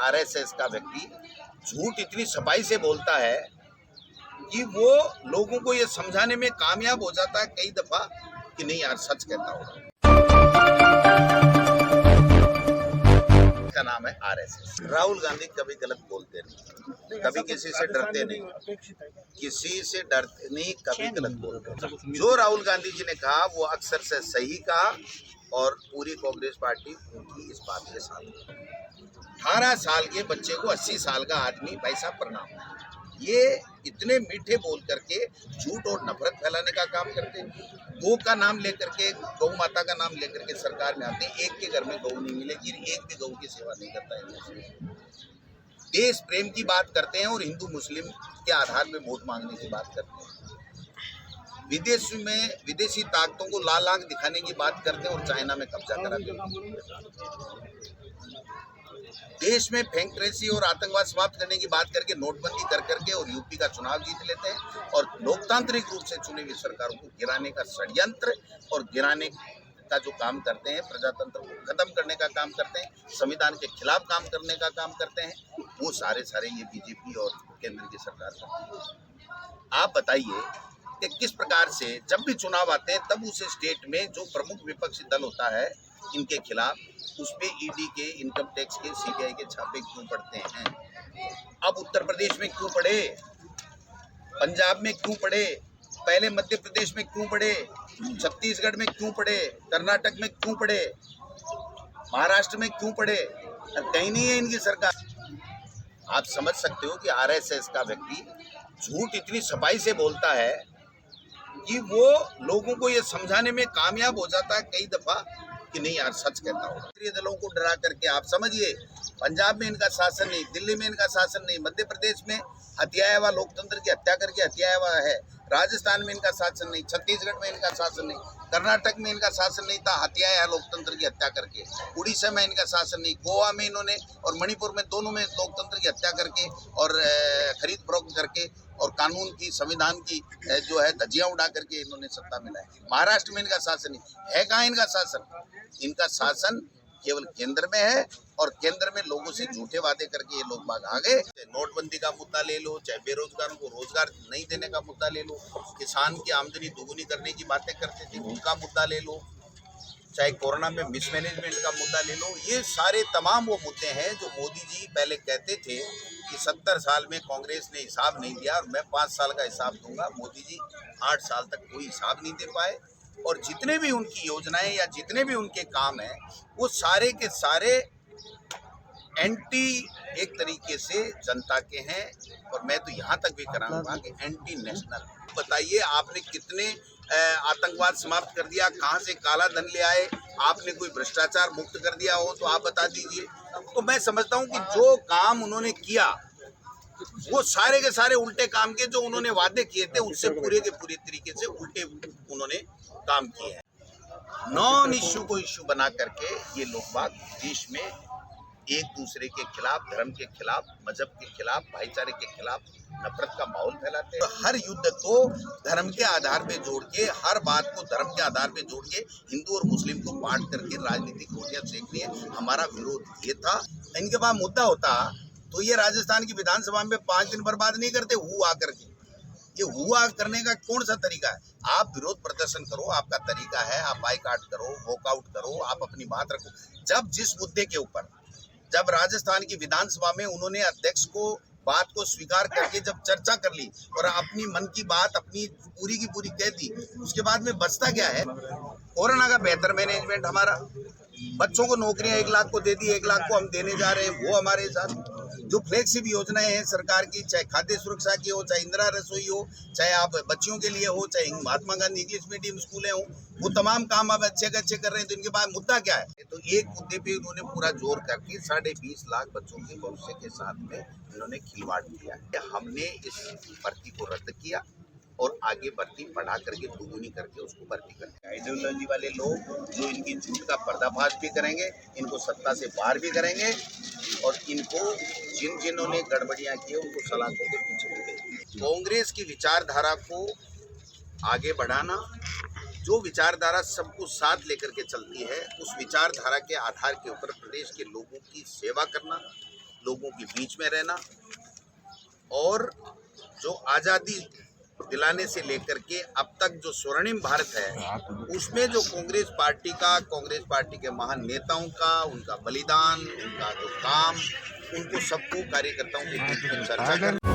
RSS का व्यक्ति झूठ इतनी सफाई से बोलता है कि वो लोगों को ये समझाने में कामयाब हो जाता है कई दफा कि नहीं यार सच कहता हूँ। का नाम है आरएसएस। राहुल गांधी कभी गलत बोलते नहीं, कभी किसी से डरते नहीं, किसी से डरते नहीं, कभी गलत बोलते। जो राहुल गांधी जी ने कहा वो अक्सर से सही कहा और पूरी कांग्रेस पार्टी उनकी इस बात के साथ। 18 साल के बच्चे को 80 साल का आदमी पैसा प्रणाम, ये इतने मीठे बोल करके झूठ और नफरत फैलाने का काम करते हैं। गौ का नाम लेकर के, गौ माता का नाम लेकर के सरकार में आते हैं, एक के घर में गौ नहीं मिलेगी, एक भी गौ की सेवा नहीं करता है। देश प्रेम की बात करते हैं और हिंदू मुस्लिम के आधार पे वोट मांगने की बात करते हैं। विदेश में विदेशी ताकतों को लाल आंख दिखाने की बात करते हैं और चाइना में कब्जा कराते हैं। देश में फेंकरेसी और आतंकवाद समाप्त करने की बात करके नोटबंदी कर करके और यूपी का चुनाव जीत लेते हैं और लोकतांत्रिक रूप से चुनी हुई सरकारों को गिराने का षड्यंत्र और गिराने का जो काम करते हैं, प्रजातंत्र को खत्म करने का काम करते हैं, संविधान के खिलाफ काम करने का काम करते हैं, वो सारे ये बीजेपी और केंद्र की सरकार करती है। आप बताइए कि किस प्रकार से जब भी चुनाव आते हैं तब उस स्टेट में जो प्रमुख विपक्षी दल होता है इनके खिलाफ उस पे ईडी के, इनकम टैक्स के, सीबीआई के छापे क्यों पड़ते हैं? अब उत्तर प्रदेश में क्यों पड़े, पंजाब में क्यों पड़े, पहले मध्य प्रदेश में क्यों पड़े, छत्तीसगढ़ में क्यों पड़े, कर्नाटक में क्यों पड़े, महाराष्ट्र में क्यों पड़े? कहीं नहीं है इनकी सरकार। आप समझ सकते हो कि आरएसएस का व्यक्ति झूठ इतनी सफाई से बोलता है कि वो लोगों को ये समझाने में कामयाब हो जाता है कई दफा कि नहीं यार सच कहता हूँ। केंद्रीय दलों को डरा करके आप समझिए, पंजाब में इनका शासन नहीं, दिल्ली में इनका शासन नहीं, मध्य प्रदेश में हत्याया हुआ, लोकतंत्र की हत्या करके हत्याया हुआ है, राजस्थान में इनका शासन नहीं, छत्तीसगढ़ में इनका शासन नहीं, कर्नाटक में इनका शासन नहीं था, हत्याया है लोकतंत्र की हत्या करके, उड़ीसा में इनका शासन नहीं, गोवा में इन्होंने और मणिपुर में दोनों में लोकतंत्र की हत्या करके और खरीद फरोख्त करके और कानून की, संविधान की जो है धज्जियां उड़ा करके इन्होंने सत्ता मिला है। महाराष्ट्र में इनका शासन नहीं है, कहाँ इनका शासन? इनका शासन केवल केंद्र में है और केंद्र में लोगों से झूठे वादे करके ये लोग बाग आ गए। नोटबंदी का मुद्दा ले लो, चाहे बेरोजगारों को रोजगार नहीं देने का मुद्दा ले लो, किसान की आमदनी दोगुनी करने की बातें करते थे उनका मुद्दा ले लो, चाहे कोरोना में मिसमैनेजमेंट का मुद्दा ले लो, ये सारे तमाम वो मुद्दे हैं जो मोदी जी पहले कहते थे कि 70 साल में कांग्रेस ने हिसाब नहीं दिया और मैं 5 साल का हिसाब दूंगा। मोदी जी 8 साल तक कोई हिसाब नहीं दे पाए और जितने भी उनकी योजनाएं या जितने भी उनके काम हैं वो सारे के सारे एंटी एक तरीके से जनता के हैं और मैं तो यहाँ तक भी कराऊंगा कि एंटी नेशनल। बताइए आपने कितने आतंकवाद समाप्त कर दिया, कहाँ से काला धन ले आए, आपने कोई भ्रष्टाचार मुक्त कर दिया हो तो आप बता दीजिए। तो मैं समझता हूँ कि जो काम उन्होंने किया वो सारे के सारे उल्टे काम के, जो उन्होंने वादे किए थे उससे पूरे के पूरे तरीके से उल्टे उन्होंने काम किए हैं। नॉन इश्यू को इश्यू बना करके ये लोग बाग देश में एक दूसरे के खिलाफ, धर्म के खिलाफ, मजहब के खिलाफ, भाईचारे के खिलाफ नफरत का माहौल फैलाते हैं। हर युद्ध को धर्म के आधार पे जोड़ के, हर बात को धर्म के आधार पे जोड़ के हिंदू और मुस्लिम को बांट करके राजनीतिक रोटियां सेकनी है। हमारा विरोध ये था। इनके पास मुद्दा होता तो ये राजस्थान की विधानसभा में 5 दिन बर्बाद नहीं करते हुआ करके। ये हुआ करने का कौन सा तरीका है? आप विरोध प्रदर्शन करो, आपका तरीका है, आप बाइकाट करो, वॉकआउट करो, आप अपनी बात रखो। जब जिस मुद्दे के ऊपर, जब राजस्थान की विधानसभा में उन्होंने अध्यक्ष को बात को स्वीकार करके जब चर्चा कर ली और अपनी मन की बात अपनी पूरी की पूरी कह दी, उसके बाद में बचता क्या है? कोरोना का बेहतर मैनेजमेंट, हमारा बच्चों को नौकरियां 1 लाख को दे दी, 1 लाख को हम देने जा रहे हैं, वो हमारे साथ जो फ्लैगशिप योजनाएं हैं सरकार की, चाहे खाद्य सुरक्षा की हो, चाहे इंदिरा रसोई हो, चाहे आप बच्चियों के लिए हो, चाहे महात्मा गांधी इंग्लिश मीडियम स्कूलें हो, वो तमाम काम अब अच्छे कर रहे हैं। तो इनके पास मुद्दा क्या है? तो एक मुद्दे पे उन्होंने पूरा जोर करके 20.5 लाख बच्चों के भविष्य के साथ में इन्होंने खिलवाड़ किया। हमने इस भर्ती को रद्द किया और आगे भर्ती बढ़ा करके दोगुनी करके उसको भर्ती करेंगे। आइडियोलॉजी वाले लोग जो इनकी झूठ का पर्दाफाश भी करेंगे, इनको सत्ता से बाहर भी करेंगे और इनको जिन्होंने गड़बड़ियां की उनको सलाखों के पीछे भी। कांग्रेस की विचारधारा को आगे बढ़ाना, जो विचारधारा सबको साथ लेकर के चलती है, उस विचारधारा के आधार के ऊपर प्रदेश के लोगों की सेवा करना, लोगों के बीच में रहना और जो आज़ादी दिलाने से लेकर के अब तक जो स्वर्णिम भारत है उसमें जो कांग्रेस पार्टी के महान नेताओं का उनका बलिदान, उनका जो काम, उनको सबको कार्यकर्ताओं के बीच में चर्चा करना।